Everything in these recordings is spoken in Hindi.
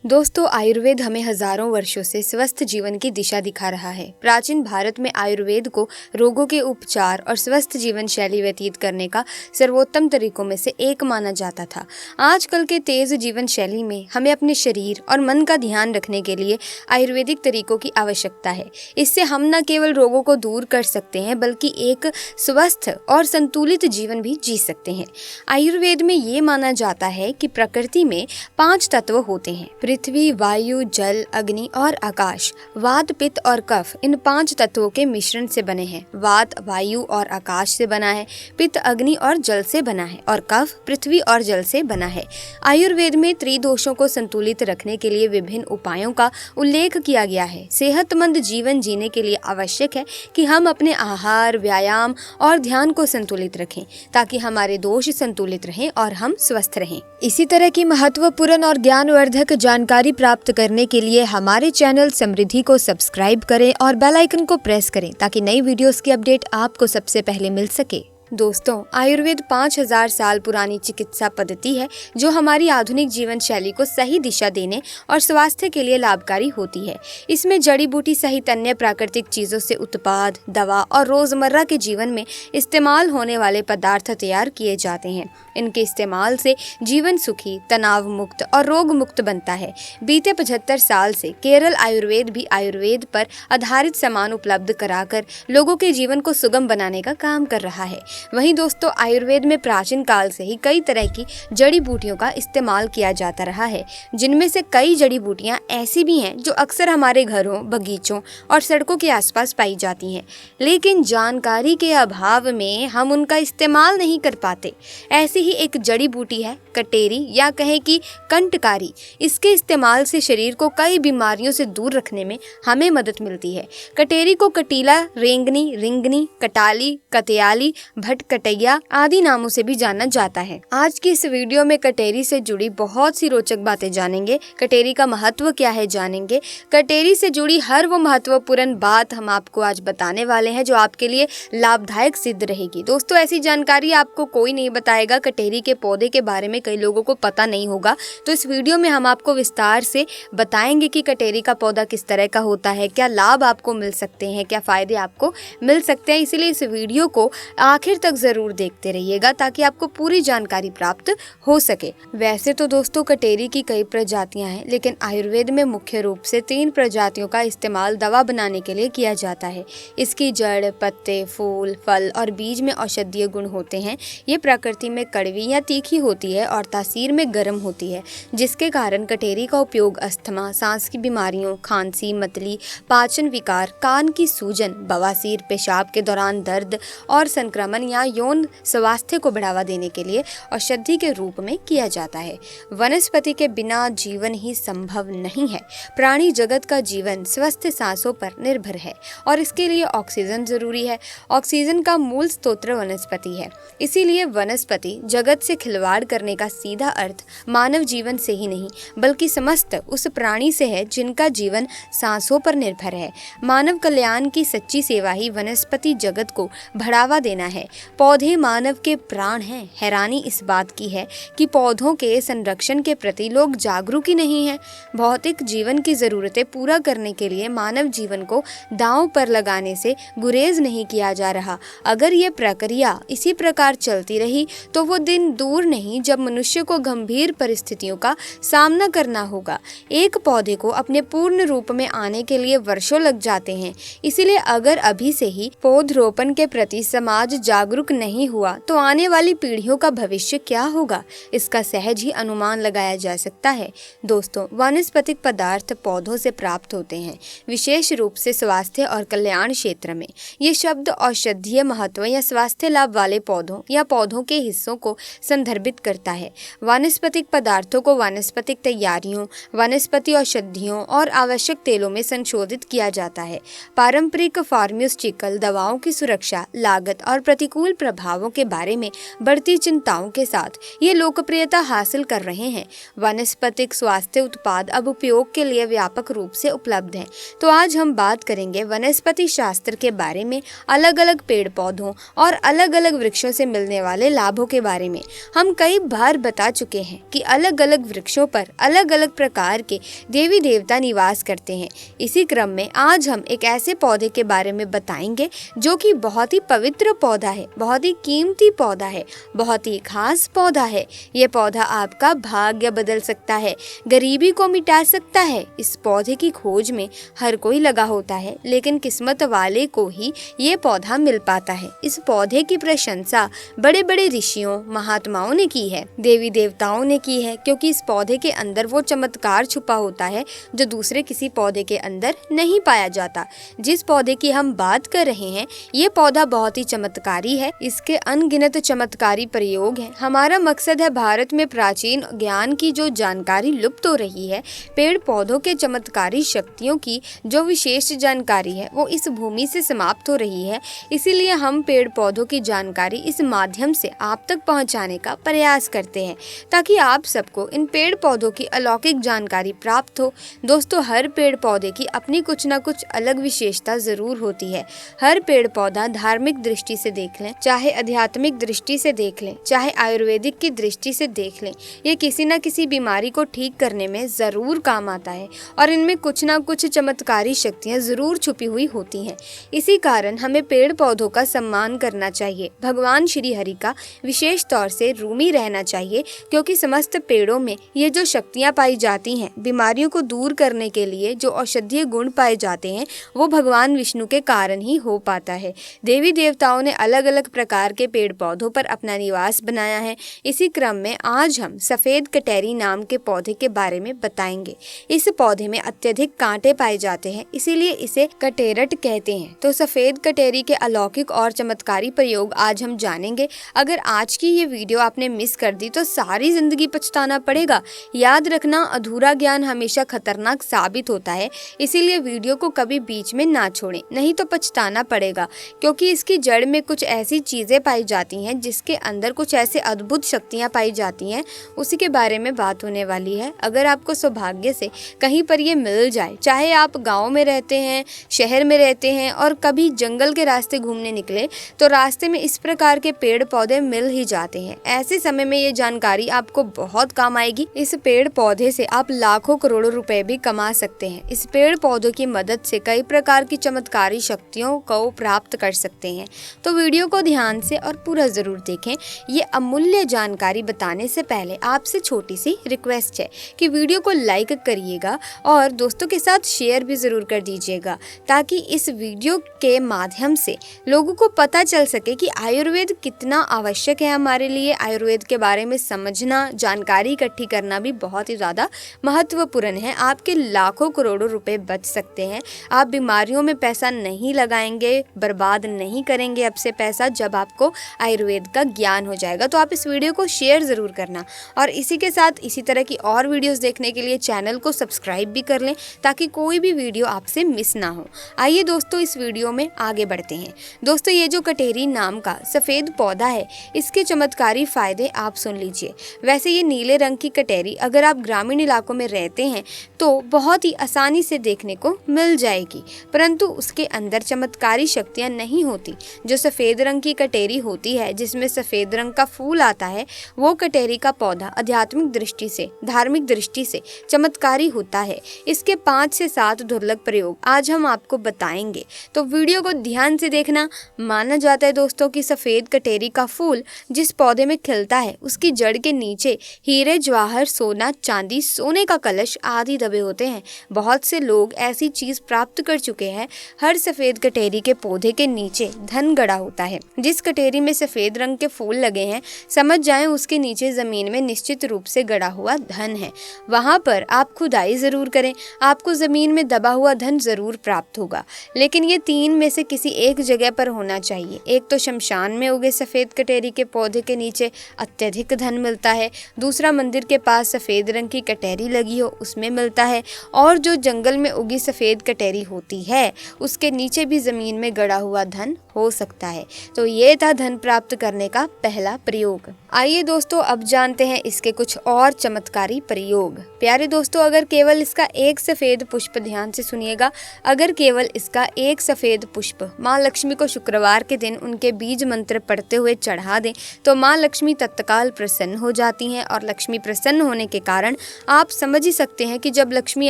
दोस्तों, आयुर्वेद हमें हजारों वर्षों से स्वस्थ जीवन की दिशा दिखा रहा है। प्राचीन भारत में आयुर्वेद को रोगों के उपचार और स्वस्थ जीवन शैली व्यतीत करने का सर्वोत्तम तरीकों में से एक माना जाता था। आजकल के तेज जीवन शैली में हमें अपने शरीर और मन का ध्यान रखने के लिए आयुर्वेदिक तरीकों की आवश्यकता है। इससे हम न केवल रोगों को दूर कर सकते हैं, बल्कि एक स्वस्थ और संतुलित जीवन भी जी सकते हैं। आयुर्वेद में ये माना जाता है कि प्रकृति में 5 तत्व होते हैं: पृथ्वी, वायु, जल, अग्नि और आकाश। वात, पित्त और कफ इन 5 तत्वों के मिश्रण से बने हैं। वात वायु और आकाश से बना है, पित्त अग्नि और जल से बना है और कफ पृथ्वी और जल से बना है। आयुर्वेद में त्रिदोषों को संतुलित रखने के लिए विभिन्न उपायों का उल्लेख किया गया है। सेहतमंद जीवन जीने के लिए आवश्यक है कि हम अपने आहार, व्यायाम और ध्यान को संतुलित रखें, ताकि हमारे दोष संतुलित रहें और हम स्वस्थ रहें। इसी तरह की महत्वपूर्ण और ज्ञानवर्धक जानकारी प्राप्त करने के लिए हमारे चैनल समृद्धि को सब्सक्राइब करें और बेल आइकन को प्रेस करें, ताकि नई वीडियोस की अपडेट आपको सबसे पहले मिल सके। दोस्तों, आयुर्वेद 5000 साल पुरानी चिकित्सा पद्धति है जो हमारी आधुनिक जीवन शैली को सही दिशा देने और स्वास्थ्य के लिए लाभकारी होती है। इसमें जड़ी बूटी सहित अन्य प्राकृतिक चीजों से उत्पाद, दवा और रोजमर्रा के जीवन में इस्तेमाल होने वाले पदार्थ तैयार किए जाते हैं। इनके इस्तेमाल से जीवन सुखी, तनाव मुक्त और रोग मुक्त बनता है। बीते 75 साल से केरल आयुर्वेद भी आयुर्वेद पर आधारित सामान उपलब्ध कराकर लोगों के जीवन को सुगम बनाने का काम कर रहा है। वहीं दोस्तों, आयुर्वेद में प्राचीन काल से ही कई तरह की जड़ी बूटियों का इस्तेमाल किया जाता रहा है, जिनमें से कई जड़ी बूटियां ऐसी भी हैं जो अक्सर हमारे घरों, बगीचों और सड़कों के आसपास पाई जाती हैं, लेकिन जानकारी के अभाव में हम उनका इस्तेमाल नहीं कर पाते। ऐसी ही एक जड़ी बूटी है कटेरी, या कहें कि कंटकारी। इसके इस्तेमाल से शरीर को कई बीमारियों से दूर रखने में हमें मदद मिलती है। कटेरी को कटीला, रेंगनी, रिंगनी, कटाली, कतयाली, भटकटैया आदि नामों से भी जाना जाता है। आज की इस वीडियो में कटेरी से जुड़ी बहुत सी रोचक बातें जानेंगे। कटेरी का महत्व क्या है जानेंगे। कटेरी से जुड़ी हर वो महत्वपूर्ण बात हम आपको आज बताने वाले हैं जो आपके लिए लाभदायक सिद्ध रहेगी। दोस्तों, ऐसी जानकारी आपको कोई नहीं बताएगा। कटेरी के पौधे के बारे में कई लोगों को पता नहीं होगा, तो इस वीडियो में हम आपको विस्तार से बताएंगे कि कटेरी का पौधा किस तरह का होता है, क्या लाभ आपको मिल सकते हैं, क्या फायदे आपको मिल सकते हैं। इसलिए इस वीडियो को आखिर तक जरूर देखते रहिएगा, ताकि आपको पूरी जानकारी प्राप्त हो सके। वैसे तो दोस्तों, कटेरी की कई प्रजातियां हैं, लेकिन आयुर्वेद में मुख्य रूप से 3 प्रजातियों का इस्तेमाल दवा बनाने के लिए किया जाता है। इसकी जड़, पत्ते, फूल, फल और बीज में औषधीय गुण होते हैं। ये प्रकृति में कड़वी या तीखी होती है और तासीर में गर्म होती है, जिसके कारण कटेरी का उपयोग अस्थमा, सांस की बीमारियों, खांसी, मतली, पाचन विकार, कान की सूजन, बवासीर, पेशाब के दौरान दर्द और संक्रमण या यौन स्वास्थ्य को बढ़ावा देने के लिए औषधि के रूप में किया जाता है। वनस्पति के बिना जीवन ही संभव नहीं है। प्राणी जगत का जीवन स्वस्थ सांसों पर निर्भर है और इसके लिए ऑक्सीजन जरूरी है। ऑक्सीजन का मूल स्रोत वनस्पति है। इसीलिए वनस्पति जगत से खिलवाड़ करने का सीधा अर्थ मानव जीवन से ही नहीं, बल्कि समस्त उस प्राणी से है जिनका जीवन सांसों पर निर्भर है। मानव कल्याण की सच्ची सेवा ही वनस्पति जगत को बढ़ावा देना है। पौधे मानव के प्राण हैं। हैरानी इस बात की है कि पौधों के संरक्षण के प्रति लोग जागरूक ही नहीं हैं। भौतिक जीवन की जरूरतें पूरा करने के लिए मानव जीवन को दांव पर लगाने से गुरेज नहीं किया जा रहा। अगर ये प्रक्रिया इसी प्रकार चलती रही तो वो दिन दूर नहीं जब मनुष्य को गंभीर परिस्थितियों का सामना करना होगा। एक पौधे को अपने पूर्ण रूप में आने के लिए वर्षों लग जाते हैं। इसीलिए अगर अभी से ही पौधरोपण के प्रति समाज जागरूक नहीं हुआ तो आने वाली पीढ़ियों का भविष्य क्या होगा, इसका सहज ही अनुमान लगाया जा सकता है। दोस्तों, वानस्पतिक पदार्थ पौधों से प्राप्त होते हैं, विशेष रूप से स्वास्थ्य और कल्याण क्षेत्र में। ये शब्द औषधीय महत्व या स्वास्थ्य लाभ वाले पौधों या पौधों के हिस्सों को संदर्भित करता है। वानस्पतिक पदार्थों को वानस्पतिक तैयारियों, वनस्पति औषधियों और आवश्यक तेलों में संशोधित किया जाता है। पारंपरिक फार्मास्यूटिकल दवाओं की सुरक्षा, लागत और प्रतिकूल प्रभावों के बारे में बढ़ती चिंताओं के साथ ये लोकप्रियता हासिल कर रहे हैं। वनस्पतिक स्वास्थ्य उत्पाद अब उपयोग के लिए व्यापक रूप से उपलब्ध हैं। तो आज हम बात करेंगे वनस्पति शास्त्र के बारे में, अलग अलग पेड़ पौधों और अलग अलग वृक्षों से मिलने वाले लाभों के बारे में। हम कई बार बता चुके हैं कि अलग अलग वृक्षों पर अलग अलग प्रकार के देवी देवता निवास करते हैं। इसी क्रम में आज हम एक ऐसे पौधे के बारे में बताएंगे जो कि बहुत ही पवित्र पौधा है, बहुत ही कीमती पौधा है, बहुत ही खास पौधा है। ये पौधा आपका भाग्य बदल सकता है, गरीबी को मिटा सकता है। इस पौधे की खोज में हर कोई लगा होता है, लेकिन किस्मत वाले को ही ये पौधा मिल पाता है। इस पौधे की प्रशंसा बड़े बड़े ऋषियों महात्माओं ने की है, देवी देवताओं ने की है, क्योंकि इस पौधे के अंदर वो चमत्कार छुपा होता है जो दूसरे किसी पौधे के अंदर नहीं पाया जाता। जिस पौधे की हम बात कर रहे हैं ये पौधा बहुत ही चमत्कारी है। इसके अनगिनत चमत्कारी प्रयोग हैं। हमारा मकसद है भारत में प्राचीन ज्ञान की जो जानकारी लुप्त हो रही है, पेड़ पौधों के चमत्कारी शक्तियों की जो विशेष जानकारी है वो इस भूमि से समाप्त हो रही है। इसीलिए हम पेड़ पौधों की जानकारी इस माध्यम से आप तक पहुंचाने का प्रयास करते हैं ताकि आप सबको इन पेड़ पौधों की अलौकिक जानकारी प्राप्त हो। दोस्तों, हर पेड़ पौधे की अपनी कुछ न कुछ अलग विशेषता जरूर होती है। हर पेड़ पौधा धार्मिक दृष्टि से देख लें, चाहे आध्यात्मिक दृष्टि से देख लें, चाहे आयुर्वेदिक की दृष्टि से देख लें, ये किसी न किसी बीमारी को ठीक करने में जरूर काम आता है और इनमें कुछ न कुछ चमत्कारी शक्तियाँ जरूर छुपी हुई होती हैं। इसी कारण हमें पेड़ पौधों का सम्मान करना चाहिए। भगवान श्री हरि का विशेष तौर से ऋणी रहना चाहिए, क्योंकि समस्त पेड़ों में ये जो शक्तियाँ पाई जाती हैं, बीमारियों को दूर करने के लिए जो औषधीय गुण पाए जाते हैं, वो भगवान विष्णु के कारण ही हो पाता है। देवी देवताओं ने अलग अलग प्रकार के पेड़ पौधों पर अपना निवास बनाया है। इसी क्रम में आज हम सफेद कटेरी नाम के पौधे के बारे में बताएंगे। इस पौधे में अत्यधिक कांटे पाए जाते हैं, इसीलिए इसे कटेरट कहते हैं। तो सफेद कटेरी के अलौकिक और चमत्कारी प्रयोग आज हम जानेंगे। अगर आज की ये वीडियो आपने मिस कर दी तो सारी जिंदगी पछताना पड़ेगा। याद रखना, अधूरा ज्ञान हमेशा खतरनाक साबित होता है, इसीलिए वीडियो को कभी बीच में ना छोड़ें, नहीं तो पछताना पड़ेगा। क्योंकि इसकी जड़ में कुछ ऐसी चीजें पाई जाती हैं जिसके अंदर कुछ ऐसे अद्भुत शक्तियां पाई जाती हैं, उसी के बारे में बात होने वाली है। अगर आपको सौभाग्य से कहीं पर ये मिल जाए, चाहे आप गाँव में रहते हैं, शहर में रहते हैं और कभी जंगल के रास्ते घूमने निकले, तो रास्ते में इस प्रकार के पेड़ पौधे मिल ही जाते हैं। ऐसे समय में ये जानकारी आपको बहुत काम आएगी। इस पेड़ पौधे से आप लाखों करोड़ों रुपए भी कमा सकते हैं। इस पेड़ पौधों की मदद से कई प्रकार की चमत्कारी शक्तियों को प्राप्त कर सकते हैं। तो वीडियो को ध्यान से और पूरा जरूर देखें। ये अमूल्य जानकारी बताने से पहले आपसे छोटी सी रिक्वेस्ट है कि वीडियो को लाइक करिएगा और दोस्तों के साथ शेयर भी जरूर कर दीजिएगा, ताकि इस वीडियो के माध्यम से लोगों को पता चल सके कि आयुर्वेद कितना आवश्यक है हमारे लिए। आयुर्वेद के बारे में समझना, जानकारी इकट्ठी करना भी बहुत ही ज़्यादा महत्वपूर्ण है। आपके लाखों करोड़ों रुपए बच सकते हैं। आप बीमारियों में पैसा नहीं लगाएंगे, बर्बाद नहीं करेंगे अब से पैसा, जब आपको आयुर्वेद का ज्ञान हो जाएगा। तो आप इस वीडियो को शेयर ज़रूर करना और इसी के साथ इसी तरह की और वीडियोस देखने के लिए चैनल को सब्सक्राइब भी कर लें, ताकि कोई भी वीडियो आपसे मिस ना हो। आइए दोस्तों, इस वीडियो में आगे बढ़ते हैं। दोस्तों, ये जो कटेरी नाम का सफ़ेद पौधा है, इसके चमत्कारी फायदे आप सुन लीजिए। वैसे ये नीले रंग की कटेरी अगर आप ग्रामीण इलाकों में रहते हैं तो बहुत ही आसानी से देखने को मिल जाएगी, परंतु उसके अंदर चमत्कारी शक्तियां नहीं होती। जो सफ़ेद रंग की कटेरी होती है, जिसमें सफ़ेद रंग का फूल आता है, वो कटेरी का पौधा आध्यात्मिक दृष्टि से, धार्मिक दृष्टि से चमत्कारी होता है। इसके 5 से 7 दुर्लभ प्रयोग आज हम आपको बताएंगे, तो वीडियो को ध्यान से देखना। माना जाता है दोस्तों कि सफ़ेद कटेरी का फूल जिस पौधे में खिलता है, उसकी जड़ के नीचे हीरे, जवाहर, सोना, चांदी, सोने का कलश आदि दबे होते हैं। बहुत से लोग ऐसी चीज प्राप्त कर चुके हैं। हर सफेद कटेरी के पौधे के नीचे धन गड़ा होता है। जिस कटेरी में सफेद रंग के फूल लगे हैं, समझ जाएं उसके नीचे जमीन में निश्चित रूप से गड़ा हुआ धन है। वहां पर आप खुदाई जरूर करें, आपको जमीन में दबा हुआ धन जरूर प्राप्त होगा। लेकिन ये 3 में से किसी एक जगह पर होना चाहिए। एक तो शमशान में उगे सफेद कटेरी के पौधे के नीचे अत्यधिक धन मिलता है, दूसरा मंदिर के पास सफेद रंग की कटेरी लगी हो उसमें मिलता है, और जो जंगल में उगी सफेद कटेरी होती है उसके नीचे भी जमीन में गड़ा हुआ धन हो सकता है। तो ये था धन प्राप्त करने का पहला प्रयोग। आइए दोस्तों अब जानते हैं इसके कुछ और चमत्कारी प्रयोग। प्यारे दोस्तों, अगर केवल इसका एक सफेद पुष्प, ध्यान से सुनिएगा, अगर केवल इसका एक सफेद पुष्प माँ लक्ष्मी को शुक्रवार के दिन उनके बीज मंत्र पढ़ते हुए चढ़ा दें तो माँ लक्ष्मी तत्काल प्रसन्न हो जाती हैं। और लक्ष्मी प्रसन्न होने के कारण आप समझ ही सकते हैं कि जब लक्ष्मी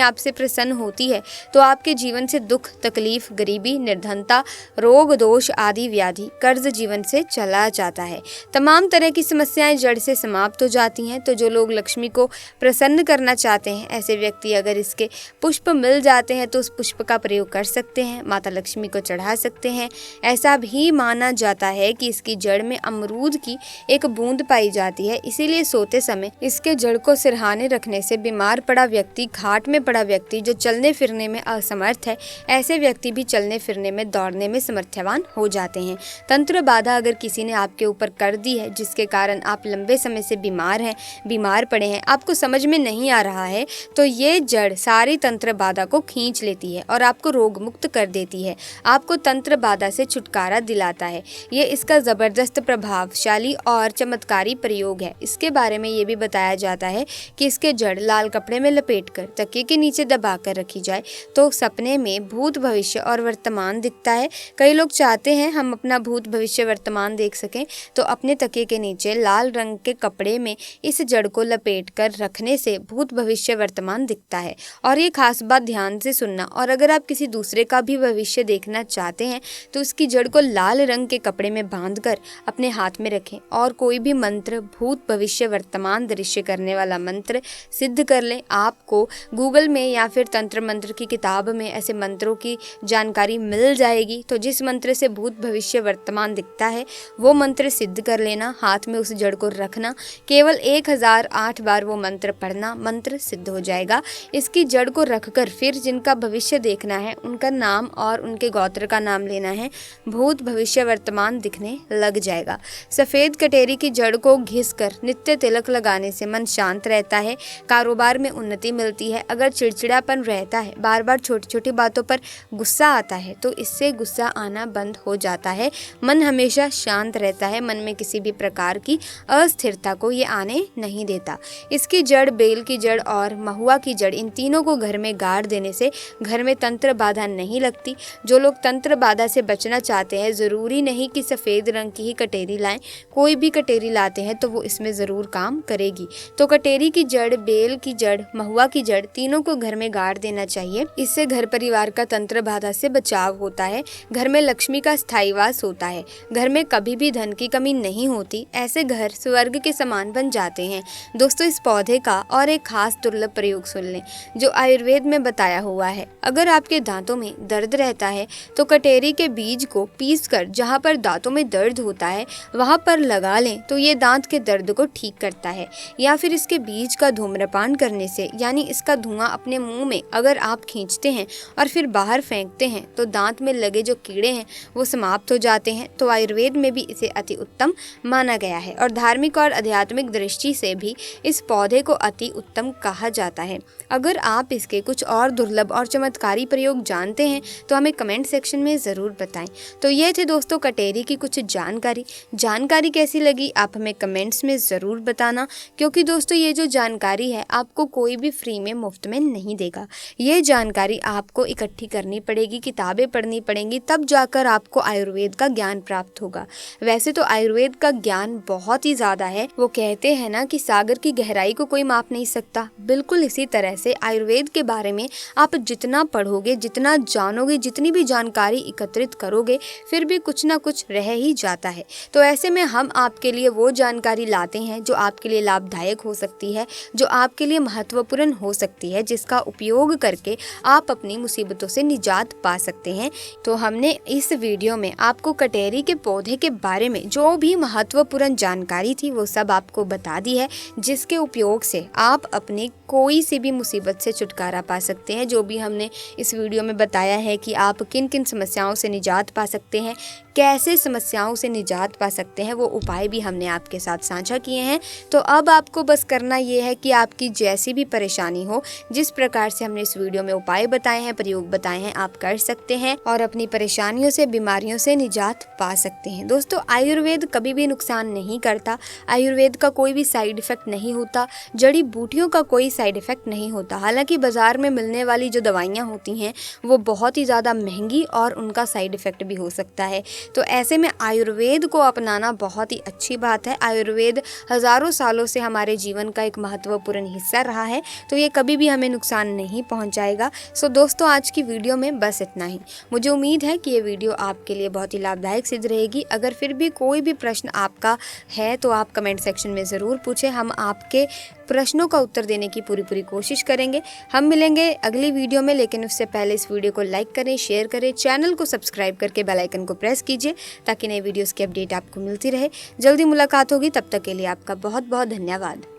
आपसे प्रसन्न होती है तो आपके जीवन से दुख, तकलीफ, गरीबी, निर्धनता, रोग, दोष आदि व्याधि, कर्ज जीवन से चला जाता है। तमाम तरह की समस्याएं जड़ से समाप्त हो जाती हैं। तो जो लोग लक्ष्मी को प्रसन्न करना चाहते हैं, ऐसे व्यक्ति अगर इसके पुष्प मिल जाते हैं तो उस पुष्प का प्रयोग कर सकते हैं, माता लक्ष्मी को चढ़ा सकते हैं। ऐसा भी माना जाता है कि इसकी जड़ में अमरूद की एक बूंद पाई जाती है, इसीलिए सोते समय इसके जड़ को सिरहाने रखने से बीमार पड़ा व्यक्ति, घाट में पड़ा व्यक्ति, जो चलने फिरने में असमर्थ है, ऐसे व्यक्ति भी चलने फिरने में, दौड़ने में समर्थवान हो जाते हैं। तंत्र बाधा अगर किसी ने आपके ऊपर कर दी है जिसके कारण आप लंबे समय से बीमार पड़े हैं, आपको समझ में नहीं आ रहा है, तो ये जड़ सारी तंत्र बाधा को खींच लेती है और आपको रोग मुक्त कर देती है, आपको तंत्र बाधा से छुटकारा दिलाता है। ये इसका जबरदस्त प्रभावशाली और चमत्कारी प्रयोग है। इसके बारे में ये भी बताया जाता है कि इसके जड़ लाल कपड़े में लपेटकर तकिए के नीचे दबाकर रखी जाए तो सपने में भूत, भविष्य और वर्तमान दिखता है। कई लोग चाहते हैं हम अपना भूत, भविष्य, वर्तमान देख सकें, तो अपने तकिए के नीचे लाल रंग के कपड़े में इस जड़ को लपेट कर रखने से भूत, भविष्य, वर्तमान दिखता है। और ये खास बात ध्यान से सुनना, और अगर आप किसी दूसरे का भी भविष्य देखना चाहते हैं तो उसकी जड़ को लाल रंग के कपड़े में बांधकर अपने हाथ में रखें और कोई भी मंत्र, भूत, भविष्य, वर्तमान दृश्य करने वाला मंत्र सिद्ध कर लें। आपको गूगल में या फिर तंत्र मंत्र की किताब में ऐसे मंत्रों की जानकारी मिल जाएगी। तो जिस मंत्र से भूत, भविष्य, वर्तमान दिखता है वो मंत्र सिद्ध कर लेना, हाथ में उस जड़ को रखना, केवल 1008 बार वो मंत्र पढ़ना, मंत्र सिद्ध हो जाएगा। इसकी जड़ को रखकर फिर जिनका भविष्य देखना है उनका नाम और उनके गोत्र का नाम लेना है, भूत, भविष्य, वर्तमान दिखने लग जाएगा। सफेद कटेरी की जड़ को घिसकर नित्य तिलक लगाने से मन शांत रहता है, कारोबार में उन्नति मिलती है। अगर चिड़चिड़ापन रहता है, बार बार छोटी छोटी बातों पर गुस्सा आता है, तो इससे गुस्सा आना बंद हो जाता है, मन हमेशा शांत रहता है, मन में किसी भी प्रकार की अस्थिरता को ये आने नहीं देता। इसकी जड़, बेल की जड़ और महुआ की जड़, इन तीनों को घर में गाड़ देने से घर में तंत्र बाधा नहीं लगती। जो लोग तंत्र बाधा से बचना चाहते हैं, ज़रूरी नहीं कि सफ़ेद रंग की ही कटेरी लाएं, कोई भी कटेरी लाते हैं तो वो इसमें ज़रूर काम करेगी। तो कटेरी की जड़, बेल की जड़, महुआ की जड़, तीनों को घर में गाड़ देना चाहिए। इससे घर परिवार का तंत्र बाधा से बचाव होता है, घर में लक्ष्मी का स्थायी वास होता है, घर में कभी भी धन की कमी नहीं होती, ऐसे घर स्वर्ग के समान बन जाते हैं। दोस्तों, इस पौधे का और एक खास दुर्लभ प्रयोग सुन लें जो आयुर्वेद में बताया हुआ है। अगर आपके दांतों में दर्द रहता है तो कटेरी के बीज को पीसकर जहाँ पर दांतों में दर्द होता है वहाँ पर लगा लें तो ये दांत के दर्द को ठीक करता है। या फिर इसके बीज का धूम्रपान करने से, यानी इसका धुआं अपने मुंह में अगर आप खींचते हैं और फिर बाहर फेंकते हैं तो दांत में लगे जो कीड़े हैं वो समाप्त हो जाते हैं। तो आयुर्वेद में भी इसे अति उत्तम माना गया है और धार्मिक और आध्यात्मिक दृष्टि से भी इस पौधे को अति उत्तम कहा जाता है। अगर आप इसके कुछ और दुर्लभ और चमत्कारी प्रयोग जानते हैं तो हमें कमेंट सेक्शन में ज़रूर बताएं। तो ये थे दोस्तों कटेरी की कुछ जानकारी कैसी लगी आप हमें कमेंट्स में ज़रूर बताना, क्योंकि दोस्तों ये जो जानकारी है आपको कोई भी फ्री में, मुफ्त में नहीं देगा। ये जानकारी आपको इकट्ठी करनी पड़ेगी, किताबें पढ़नी पड़ेंगी, तब जाकर आपको आयुर्वेद का ज्ञान प्राप्त होगा। वैसे तो आयुर्वेद का ज्ञान बहुत ही ज़्यादा है, वो कहते हैं ना कि सागर की गहराई को कोई माप नहीं सकता। बिल्कुल इसी तरह से आयुर्वेद के बारे में आप जितना पढ़ोगे, जितना जानोगे, जितनी भी जानकारी एकत्रित करोगे, फिर भी कुछ ना कुछ रह ही जाता है। तो ऐसे में हम आपके लिए वो जानकारी लाते हैं जो आपके लिए लाभदायक हो सकती है, जो आपके लिए महत्वपूर्ण हो सकती है, जिसका उपयोग करके आप अपनी मुसीबतों से निजात पा सकते हैं। तो हमने इस वीडियो में आपको कटेरी के पौधे के बारे में जो भी महत्वपूर्ण जानकारी थी वो सब आपको बता दी है, जिसके उपयोग से आप अपनी कोई सी भी मुसीबत से छुटकारा पा सकते हैं। जो भी हमने इस वीडियो में बताया है कि आप किन किन समस्याओं से निजात पा सकते हैं, कैसे समस्याओं से निजात पा सकते हैं, वो उपाय भी हमने आपके साथ साझा किए हैं। तो अब आपको बस करना ये है कि आपकी जैसी भी परेशानी हो, जिस प्रकार से हमने इस वीडियो में उपाय बताए हैं, प्रयोग बताए हैं, आप कर सकते हैं और अपनी परेशानियों से, बीमारियों से निजात पा सकते हैं। दोस्तों, आयुर्वेद कभी भी नुकसान नहीं करता, आयुर्वेद का कोई भी साइड इफेक्ट नहीं होता, जड़ी बूटियों का कोई साइड इफेक्ट नहीं होता। हालांकि बाजार में मिलने वाली जो दवाइयाँ होती हैं वो बहुत ही ज़्यादा महंगी और उनका साइड इफेक्ट भी हो सकता है। तो ऐसे में आयुर्वेद को अपनाना बहुत ही अच्छी बात है। आयुर्वेद हज़ारों सालों से हमारे जीवन का एक महत्वपूर्ण हिस्सा रहा है, तो ये कभी भी हमें नुकसान नहीं पहुंचाएगा। सो दोस्तों, आज की वीडियो में बस इतना ही। मुझे उम्मीद है कि ये वीडियो आपके लिए बहुत ही लाभदायक सिद्ध रहेगी। अगर फिर भी कोई भी प्रश्न आपका है तो आप कमेंट सेक्शन में ज़रूर पूछें, हम आपके प्रश्नों का उत्तर देने की पूरी कोशिश करेंगे। हम मिलेंगे अगली वीडियो में, लेकिन उससे पहले इस वीडियो को लाइक करें, शेयर करें, चैनल को सब्सक्राइब करके बेल आइकन को प्रेस कीजिए ताकि नई वीडियोस की अपडेट आपको मिलती रहे। जल्दी मुलाकात होगी, तब तक के लिए आपका बहुत बहुत धन्यवाद।